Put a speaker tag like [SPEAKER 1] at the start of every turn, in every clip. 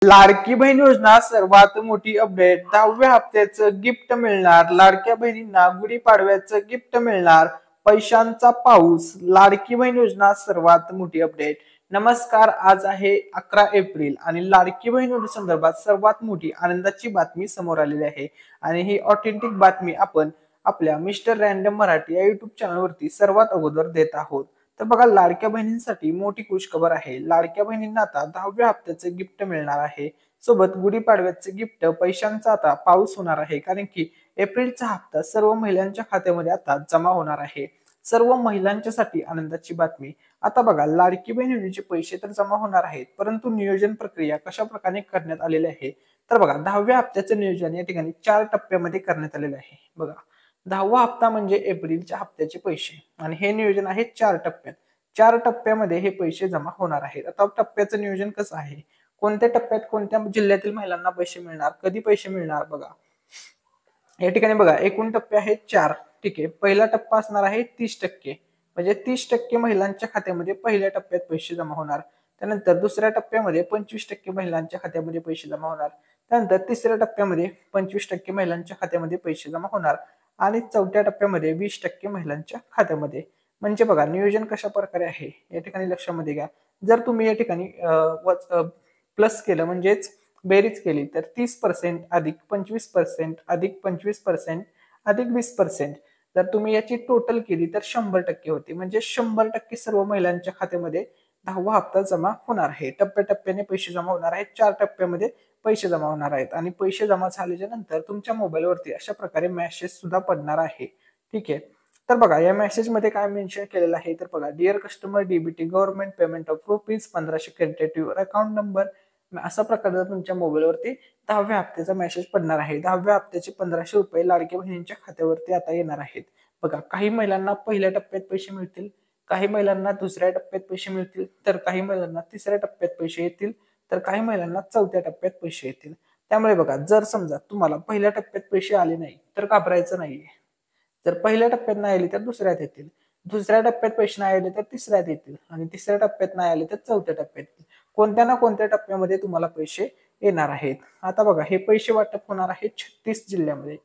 [SPEAKER 1] लाडकी बहीण योजना सर्वात मोठी अपडेट. 10व्या हप्त्याचं गिफ्ट मिळणार. लाडक्या बहिणींना गुढीपाडव्याचं गिफ्ट मिळणार. पैशांचा पाऊस. लाडकी बहीण योजना सर्वात मोठी अपडेट. नमस्कार, आज आहे 11 एप्रिल आणि लाडकी बहीण योजनेसंदर्भात सर्वात मोठी आनंदाची बातमी समोर आलेली आहे. आणि ही ऑथेंटिक बातमी आपण आपल्या मिस्टर रँडम मराठी या युट्यूब चॅनलवरती सर्वात अगोदर देत आहोत. तर बघा, लाडक्या बहिणींसाठी मोठी खुशखबर आहे. लाडक्या बहिणींना आता 10व्या हप्त्याचं गिफ्ट मिळणार आहे. सोबत गुढीपाडव्याचं गिफ्ट, पैशांचा आता पाऊस होणार आहे. कारण की एप्रिलचा हप्ता सर्व महिलांच्या खात्यामध्ये आता जमा होणार आहे. सर्व महिलांच्यासाठी आनंदाची बातमी. आता बघा, लाडकी बहीण योजनेचे पैसे तर जमा होणार आहेत, परंतु नियोजन प्रक्रिया कशा प्रकारे करण्यात आलेली आहे तर बघा, 10व्या हप्त्याचं नियोजन या ठिकाणी 4 टप्प्यामध्ये करण्यात आलेलं आहे. बघा, 10वा हप्ता म्हणजे एप्रिलच्या हप्त्याचे पैसे आणि हे नियोजन आहे 4 टप्प्यात. 4 टप्प्यामध्ये हे पैसे जमा होणार आहेत. आता टप्प्याचं नियोजन कसं आहे, कोणत्या टप्प्यात कोणत्या जिल्ह्यातील महिलांना पैसे मिळणार, कधी पैसे मिळणार. बघा, या ठिकाणी बघा, एकूण टप्पे आहेत 4. ठीक आहे, पहिला टप्पा असणार आहे 30%, म्हणजे 30% महिलांच्या खात्यामध्ये पहिल्या टप्प्यात पैसे जमा होणार. त्यानंतर दुसऱ्या टप्प्यामध्ये 25% महिलांच्या खात्यामध्ये पैसे जमा होणार. त्यानंतर तिसऱ्या टप्प्यामध्ये 25% महिलांच्या खात्यामध्ये पैसे जमा होणार आणि चौथ्या टप्प्यामध्ये 20% महिलांच्या खात्यामध्ये. म्हणजे बघा, नियोजन कशा प्रकारे आहे या ठिकाणी लक्षामध्ये घ्या. जर तुम्ही या ठिकाणी प्लस केलं, म्हणजेच बेरीज केली, तर 30% अधिक 25% अधिक 25% अधिक 20%, जर तुम्ही याची टोटल केली तर 100% होते. म्हणजे 100% सर्व महिलांच्या खात्यामध्ये 10वा हप्ता जमा होणार आहे. टप्प्याटप्प्याने पैसे जमा होणार आहेत. 4 टप्प्यामध्ये पैसे जमा होणार आहेत आणि पैसे जमा झाल्याच्या नंतर तुमच्या मोबाईलवरती अशा प्रकारे मेसेज सुद्धा पडणार आहे. ठीक आहे, तर बघा, या मेसेजमध्ये काय मेन्शन केलेलं आहे तर बघा, dear customer, DBT government payment of ₹1500 credited to your account number. अशा प्रकारचा तुमच्या मोबाईलवरती 10व्या हप्त्याचा मेसेज पडणार आहे. 10व्या हप्त्याचे ₹1500 लाडक्या बहिणींच्या खात्यावरती आता येणार आहेत. बघा, काही महिलांना पहिल्या टप्प्यात पैसे मिळतील, काही महिलांना दुसऱ्या टप्प्यात पैसे मिळतील, तर काही महिलांना तिसऱ्या टप्प्यात पैसे येतील, तर काही महिलांना चौथ्या टप्प्यात पैसे येतील. त्यामुळे बघा, जर समजा तुम्हाला पहिल्या टप्प्यात पैसे आले नाही तर घाबरायचं नाहीये. जर पहिल्या टप्प्यात नाही आले तर दुसऱ्यात येतील, दुसऱ्या टप्प्यात पैसे नाही आले तर तिसऱ्यात येतील आणि तिसऱ्या टप्प्यात नाही आले तर चौथ्या टप्प्यात येतील. कोणत्या ना कोणत्या टप्प्यामध्ये तुम्हाला पैसे येणार आहेत. आता बघा, हे पैसे वाटप होणार आहे 36 जिल्ह्यामध्ये.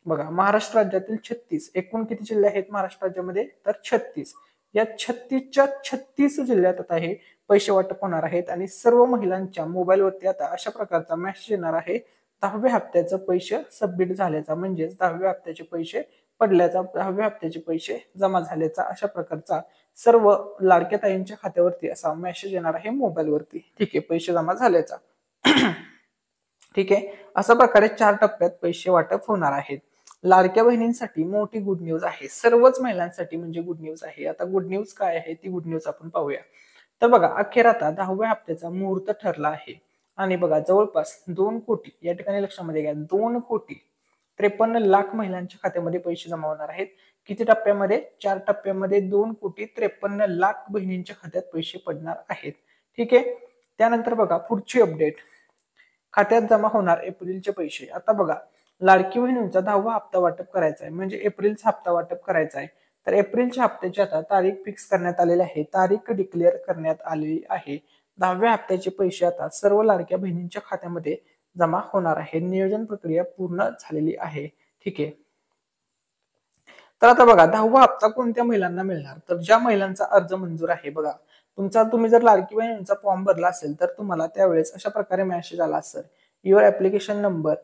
[SPEAKER 1] बघा, महाराष्ट्र राज्यातील 36, एकूण किती जिल्हे आहेत महाराष्ट्र राज्यामध्ये तर 36. या 36च्या 36 जिल्ह्यात आता हे पैसे वाटप होणार आहेत आणि सर्व महिलांच्या मोबाईलवरती आता अशा प्रकारचा मेसेज येणार आहे, 10व्या हप्त्याचे पैसे सबमिट झाल्याचा, म्हणजेच 10व्या हप्त्याचे पैसे पडल्याचा, 10व्या हप्त्याचे पैसे जमा झाल्याचा, अशा प्रकारचा सर्व लाडक्या ताईंच्या खात्यावरती असा मेसेज येणार आहे मोबाईलवरती. ठीक आहे, पैसे जमा झाल्याचा. ठीक आहे, अशा प्रकारे 4 टप्प्यात पैसे वाटप होणार आहेत. लाडक्या बहिणींसाठी मोठी गुड न्यूज आहे. सर्वच महिलांसाठी म्हणजे गुड न्यूज आहे. आता गुड न्यूज काय आहे ती गुड न्यूज आपण पाहूया. तर बघा, अखेर आता 10व्या हप्त्याचा मुहूर्त ठरला आहे आणि बघा, जवळपास 2 कोटी, या ठिकाणी लक्षामध्ये घ्या, 2,53,00,000 महिलांच्या खात्यामध्ये पैसे जमा होणार आहेत. किती टप्प्यामध्ये? 4 टप्प्यामध्ये 2,53,00,000 बहिणींच्या खात्यात पैसे पडणार आहेत. ठीक आहे, त्यानंतर बघा, पुढची अपडेट, खात्यात जमा होणार एप्रिलचे पैसे. आता बघा, लाडकी बहिणींचा 10वा हप्ता वाटप करायचा आहे, म्हणजे एप्रिलचा हप्ता वाटप करायचा आहे. तर एप्रिलच्या हप्त्याची आता तारीख फिक्स करण्यात आलेली आहे, तारीख डिक्लेअर करण्यात आलेली आहे. 10व्या हप्त्याचे पैसे आता सर्व लाडक्या बहिणींच्या खात्यामध्ये जमा होणार आहे. नियोजन प्रक्रिया पूर्ण झालेली आहे. ठीक आहे, तर आता बघा, 10वा हप्ता कोणत्या महिलांना मिळणार तर ज्या महिलांचा अर्ज मंजूर आहे. बघा, तुम्ही जर लाडकी बहिणींचा फॉर्म भरला असेल तर तुम्हाला त्यावेळेस अशा प्रकारे मेसेज आला असेल, your application number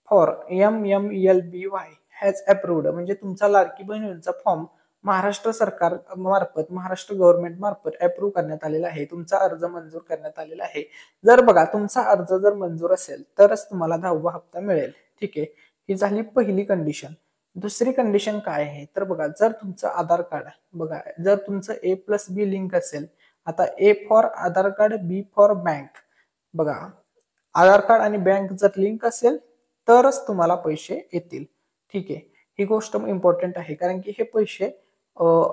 [SPEAKER 1] for MMLBY has approved. म्हणजे तुमचा लाडकी बहिणींचा फॉर्म महाराष्ट्र सरकार मार्फत, महाराष्ट्र गव्हर्नमेंट मार्फत अप्रूव्ह करण्यात आलेला आहे. तुमचा अर्ज मंजूर करण्यात आलेला आहे. जर बघा, तुमचा अर्ज जर मंजूर असेल तरच तुम्हाला 10वा हप्ता मिळेल. ठीक आहे, ही झाली पहिली कंडिशन. दुसरी कंडिशन काय आहे तर बघा, जर तुमचं आधार कार्ड, बघा, जर तुमचं A+B लिंक असेल, आता A for Aadhaar card, B for bank. बघा, आधार कार्ड आणि बँक जर लिंक असेल तरच तुम्हाला पैसे येतील. ठीक आहे, ही गोष्ट इम्पॉर्टंट आहे, कारण की हे पैसे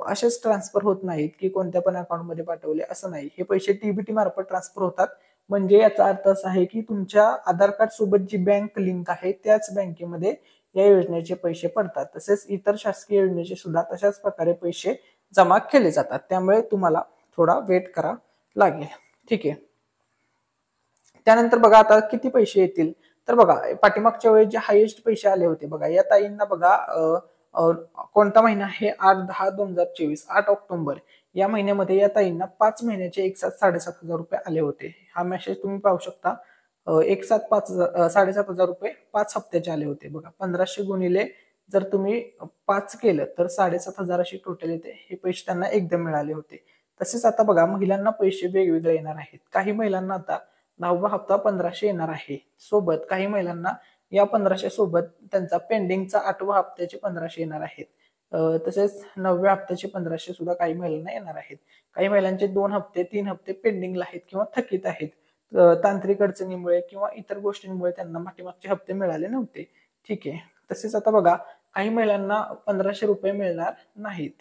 [SPEAKER 1] असेच ट्रान्सफर होत नाहीत की कोणत्या पण अकाउंटमध्ये पाठवले असं नाही. हे पैसे TBT मार्फत ट्रान्सफर होतात. म्हणजे याचा अर्थ असा आहे की तुमच्या आधार कार्ड सोबत जी बँक लिंक आहे त्याच बँकेमध्ये या योजनेचे पैसे पडतात. तसेच इतर शासकीय योजनेचे सुद्धा तशाच प्रकारे पैसे जमा केले जातात. त्यामुळे तुम्हाला थोडा वेट करावा लागेल. ठीक आहे, त्यानंतर बघा आता किती पैसे येतील, तर बघा पाठीमागच्या वेळेस जे हायेस्ट पैसे आले होते बघा या ताईंना बघा कोणता महिना आहे 8/10/2024 8 ऑक्टोबर या महिन्यामध्ये या ताईंना 5 महिन्याचे एक साथ 7,500 रुपये आले होते. हा मेसेज तुम्ही पाहू शकता. एक साथ 7,500 रुपये 5 हप्त्याचे आले होते बघा. 1500 गुणिले जर तुम्ही 5 केलं तर 7,500 अशी टोटल येते. हे पैसे त्यांना एकदम मिळाले होते. तसेच आता बघा महिलांना पैसे वेगवेगळे येणार आहेत. काही महिलांना आता 10वा हप्ता 1500 येणार आहे. सोबत काही महिलांना या 1500 सोबत त्यांचा पेंडिंगचा 8व्या हप्त्याचे 1500 येणार आहेत. तसेच 9व्या हप्त्याचे 1500 सुद्धा काही महिलांना येणार आहेत. काही महिलांचे 2 हप्ते 3 हप्ते पेंडिंगला आहेत किंवा थकीत आहेत. तांत्रिक अडचणीमुळे किंवा इतर गोष्टींमुळे त्यांना पाठीमागचे हप्ते मिळाले नव्हते. ठीक आहे. तसेच आता बघा काही महिलांना 1500 रुपये मिळणार नाहीत.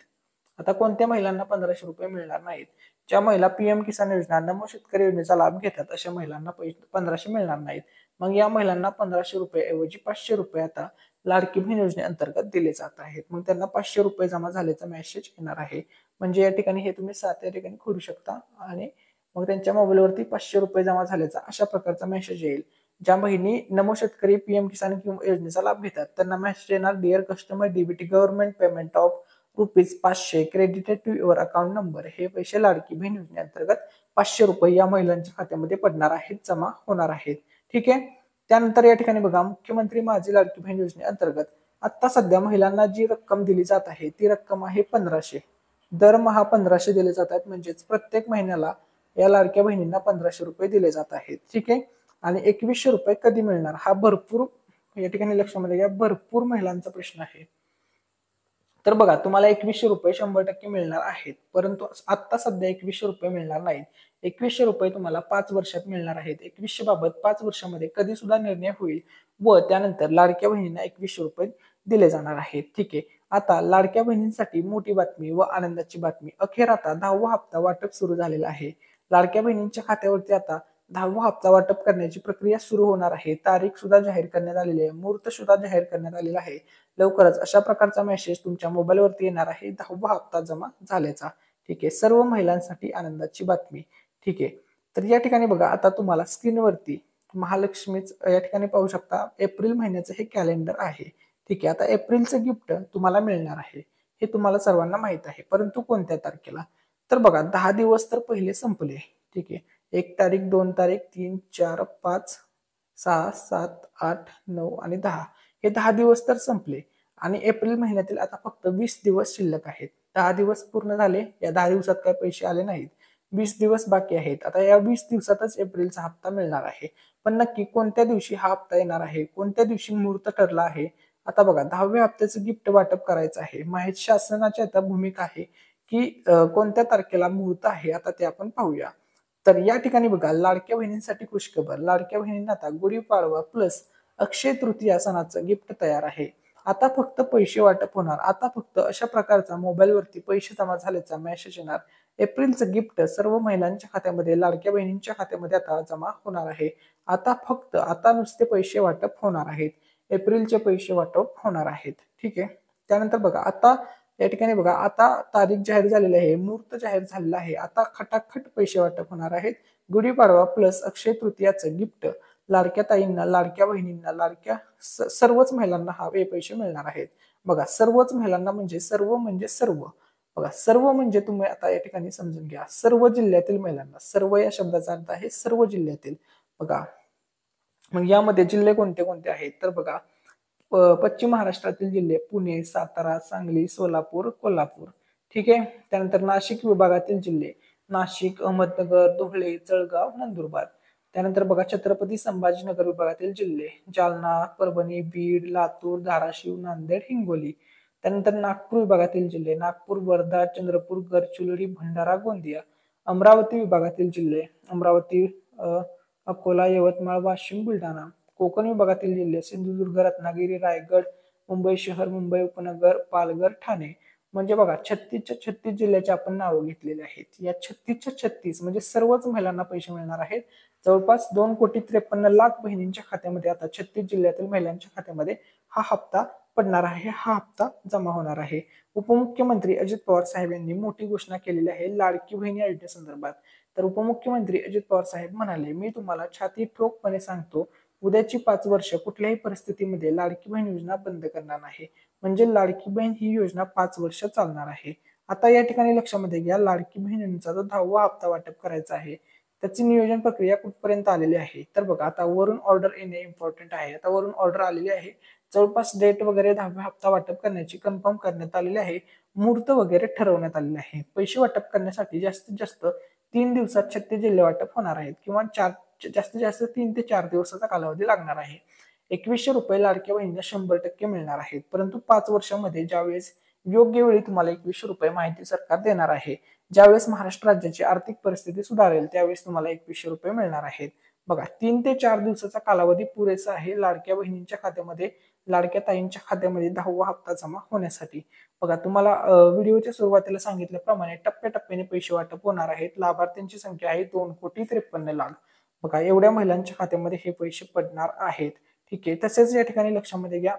[SPEAKER 1] आता कोणत्या महिलांना 1500 रुपये मिळणार नाहीत? ज्या महिला पीएम किसान योजना नमो शेतकरी योजनेचा लाभ घेतात अशा महिलांना 1500 मिळणार नाहीत. मग या महिलांना 1500 रुपये ऐवजी 500 रुपये आता लाडकी बहीण योजनेअंतर्गत दिले जात आहेत. मग त्यांना 500 रुपये जमा झाल्याचा मेसेज येणार आहे. म्हणजे या ठिकाणी हे तुम्ही 7 या ठिकाणी खोडू शकता आणि मग त्यांच्या मोबाईलवरती 500 रुपये जमा झाल्याचा अशा प्रकारचा मेसेज येईल. ज्या बहिणी नमो शेतकरी पीएम किसान योजनेचा लाभ घेतात त्यांना मेसेज येणार dear customer DBT government payment of ₹500 credited to your account number. हे पैसे लाडकी बहीण योजनेअंतर्गत 500 रुपये या महिलांच्या खात्यामध्ये पडणार आहेत, जमा होणार आहेत. ठीक आहे. त्यानंतर या ठिकाणी बघा मुख्यमंत्री माझी लाडकी बहीण योजनेअंतर्गत आता सध्या महिलांना जी रक्कम दिली जात आहे ती रक्कम आहे 1500. दरमहा 1500 दिले जात आहेत. म्हणजेच प्रत्येक महिन्याला या लाडक्या बहिणींना 1500 रुपये दिले जात आहेत. ठीक आहे. आणि 2100 रुपये कधी मिळणार हा भरपूर या ठिकाणी लक्षामध्ये घ्या, भरपूर महिलांचा प्रश्न आहे. तर बघा तुम्हाला 2100 रुपये 100% मिळणार आहेत. परंतु आता सध्या 2100 रुपये मिळणार नाहीत. 2100 रुपये तुम्हाला 5 वर्षात मिळणार आहेत. 2100 बाबत 5 वर्षामध्ये कधी सुद्धा निर्णय होईल व त्यानंतर लाडक्या बहिणींना 2100 रुपये दिले जाणार आहेत. ठीक आहे. आता लाडक्या बहिणींसाठी मोठी बातमी व आनंदाची बातमी. अखेर आता 10वा हप्ता वाटप सुरू झालेला आहे. लाडक्या बहिणींच्या खात्यावरती आता 10वा हप्ता वाटप करण्याची प्रक्रिया सुरू होणार आहे. तारीख सुद्धा जाहीर करण्यात आलेली आहे. मुहूर्त सुद्धा जाहीर करण्यात आलेला आहे. लवकरच अशा प्रकारचा मेसेज तुमच्या मोबाईलवरती येणार आहे 10वा हप्ता जमा झाल्याचा. ठीक आहे. सर्व महिलांसाठी आनंदाची बातमी. ठीक आहे. तर या ठिकाणी बघा आता तुम्हाला स्क्रीनवरती महालक्ष्मीच या ठिकाणी पाहू शकता एप्रिल महिन्याचं हे कॅलेंडर आहे. ठीक आहे. आता एप्रिलचं गिफ्ट तुम्हाला मिळणार आहे हे तुम्हाला सर्वांना माहित आहे. परंतु कोणत्या तारखेला? तर बघा 10 दिवस तर पहिले संपले. ठीक आहे. 1 तारीख 2 तारीख 3 4 5 6 7 8 9 आणि 10 हे 10 दिवस तर संपले आणि एप्रिल महिन्यातील आता फक्त 20 दिवस शिल्लक आहेत. 10 दिवस पूर्ण झाले. या 10 दिवसात काही पैसे आले नाहीत. 20 दिवस बाकी आहेत. आता या 20 दिवसातच एप्रिलचा हप्ता मिळणार आहे. पण नक्की कोणत्या दिवशी हा हप्ता येणार आहे, कोणत्या दिवशी मुहूर्त ठरला आहे? आता बघा 10व्या हप्त्याचं गिफ्ट वाटप करायचं आहे. माहिती शासनाची आता भूमिका आहे की कोणत्या तारखेला मुहूर्त आहे आता ते आपण पाहूया. तर या ठिकाणी बघा लाडक्या बहिणींसाठी खुशखबर. लाडक्या बहिणींना आता गुढीपाडवा प्लस अक्षय तृतीया सणाचं गिफ्ट तयार आहे. आता फक्त पैसे वाटप होणार. आता फक्त अशा प्रकारचा मोबाईलवरती पैसे जमा झाल्याचा मेसेज येणार. एप्रिलचं गिफ्ट सर्व महिलांच्या खात्यामध्ये लाडक्या बहिणींच्या खात्यामध्ये आता जमा होणार आहे. आता नुसते पैसे वाटप होणार आहेत. एप्रिलचे पैसे वाटप होणार आहेत. ठीक आहे. त्यानंतर बघा आता या ठिकाणी बघा आता तारीख जाहीर झालेली आहे, मुहूर्त जाहीर झालेला आहे. आता खटाखट पैसे वाटप होणार आहेत. गुढीपाडवा प्लस अक्षय तृतीयाचं गिफ्ट लाडक्या ताईंना, लाडक्या बहिणींना, सर्वच महिलांना हे पैसे मिळणार आहेत. बघा सर्वच महिलांना म्हणजे सर्व. बघा सर्व म्हणजे तुम्ही आता या ठिकाणी समजून घ्या. सर्व जिल्ह्यातील महिलांना. सर्व या शब्दाचा अर्थ आहे सर्व जिल्ह्यातील. बघा मग यामध्ये जिल्हे कोणते कोणते आहेत तर बघा पश्चिम महाराष्ट्रातील जिल्हे पुणे, सातारा, सांगली, सोलापूर, कोल्हापूर. ठीक आहे. त्यानंतर नाशिक विभागातील जिल्हे नाशिक, अहमदनगर, धुळे, जळगाव, नंदुरबार. त्यानंतर बघा छत्रपती संभाजीनगर विभागातील जिल्हे जालना, परभणी, बीड, लातूर, धाराशिव, नांदेड, हिंगोली. त्यानंतर नागपूर विभागातील जिल्हे नागपूर, वर्धा, चंद्रपूर, गडचिरोली, भंडारा, गोंदिया. अमरावती विभागातील जिल्हे अमरावती, अकोला, यवतमाळ, वाशिम, बुलढाणा. कोकण विभागातील जिल्हे सिंधुदुर्ग, रत्नागिरी, रायगड, मुंबई शहर, मुंबई उपनगर, पालघर, ठाणे. म्हणजे बघा 36च्या 36 जिल्ह्याचे आपण नावं घेतलेले आहेत. या 36च्या 36 म्हणजे सर्वच महिलांना पैसे मिळणार आहेत. जवळपास 2,53,00,000 बहिणींच्या खात्यामध्ये आता 36 जिल्ह्यातील महिलांच्या खात्यामध्ये हा हप्ता पडणार आहे. हा हप्ता जमा होणार आहे. उपमुख्यमंत्री अजित पवार साहेब यांनी मोठी घोषणा केलेली आहे लाडकी बहीण या योजनेसंदर्भात. तर उपमुख्यमंत्री अजित पवार साहेब म्हणाले, मी तुम्हाला छाती ठोकपणे सांगतो, उद्याची 5 वर्ष कुठल्याही परिस्थितीमध्ये लाडकी बहीण योजना बंद करणार नाही. म्हणजे लाडकी बहीण ही योजना 5 वर्ष चालणार आहे. आता या ठिकाणी लक्षामध्ये घ्या, लाडकी बहिणींचा जो 10वा हप्ता वाटप करायचा आहे, त्याची नियोजन प्रक्रिया कुठपर्यंत आलेली आहे. तर बघा, आता वरून ऑर्डर येणे इम्पॉर्टंट आहे. आता वरून ऑर्डर आलेली आहे. जवळपास डेट वगैरे 10वा हप्ता वाटप करण्याची कन्फर्म करण्यात आलेली आहे. मुहूर्त वगैरे ठरवण्यात आलेले आहे. पैसे वाटप करण्यासाठी जास्तीत जास्त 3 दिवसात 36 जिल्हे वाटप होणार आहेत किंवा जास्तीत जास्त 3 ते 4 दिवसाचा कालावधी लागणार आहे. ₹2100 लाडक्या बहिणीला 100% मिळणार आहेत. परंतु 5 वर्षामध्ये ज्यावेळेस योग्य वेळी तुम्हाला ₹2100 माहिती सरकार देणार आहे. ज्यावेळेस महाराष्ट्र राज्याची आर्थिक परिस्थिती सुधारेल त्यावेळेस तुम्हाला ₹2100 मिळणार आहेत. बघा, 3 ते 4 दिवसाचा कालावधी पुरेसा आहे लाडक्या बहिणींच्या खात्यामध्ये, लाडक्या ताईंच्या खात्यामध्ये 10वा हप्ता जमा होण्यासाठी. बघा, तुम्हाला व्हिडिओच्या सुरुवातीला सांगितल्याप्रमाणे टप्प्याटप्प्याने पैसे वाटप होणार आहेत. लाभार्थ्यांची संख्या आहे 2,53,00,000. बघा, एवढ्या महिलांच्या खात्यामध्ये हे पैसे पडणार आहेत. ठीक आहे. तसेच या ठिकाणी लक्षामध्ये घ्या,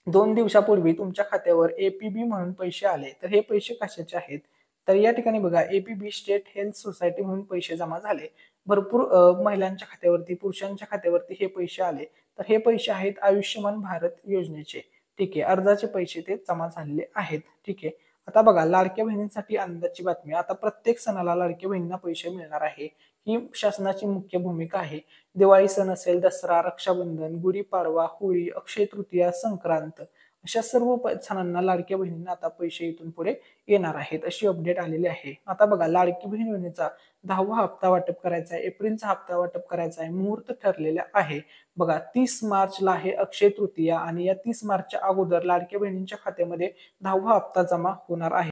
[SPEAKER 1] 2 दिवसापूर्वी तुमच्या खात्यावर एपीबी म्हणून पैसे आले. तर हे पैसे कशाचे आहेत? तर या ठिकाणी बघा, एपीबी स्टेट हेल्थ सोसायटी म्हणून पैसे जमा झाले. भरपूर महिलांच्या खात्यावरती, पुरुषांच्या खात्यावरती हे पैसे आले. तर हे पैसे आहेत आयुष्यमान भारत योजनेचे. ठीक आहे. अर्जाचे पैसे ते जमा झालेले आहेत. ठीक आहे. आता बघा, लाडक्या बहिणींसाठी आनंदाची बातमी. आता प्रत्येक सणाला लाडक्या बहिणींना पैसे मिळणार आहे. ही शासनाची मुख्य भूमिका आहे. दिवाळी सण असेल, दसरा, रक्षाबंधन, गुढीपाडवा, होळी, अक्षय तृतीया, संक्रांत अशा सर्व सणांना लाडक्या बहिणींना आता पैसे इथून पुढे येणार आहेत, अशी अपडेट आलेली आहे. आता बघा, लाडकी बहीण योजनेचा 10वा हप्ता वाटप करायचा आहे, एप्रिलचा हप्ता वाटप करायचा आहे. मुहूर्त ठरलेला आहे. बघा, 30 मार्चला आहे अक्षय तृतीया आणि या 30 मार्चच्या अगोदर लाडक्या बहिणींच्या खात्यामध्ये 10वा हप्ता जमा होणार आहे.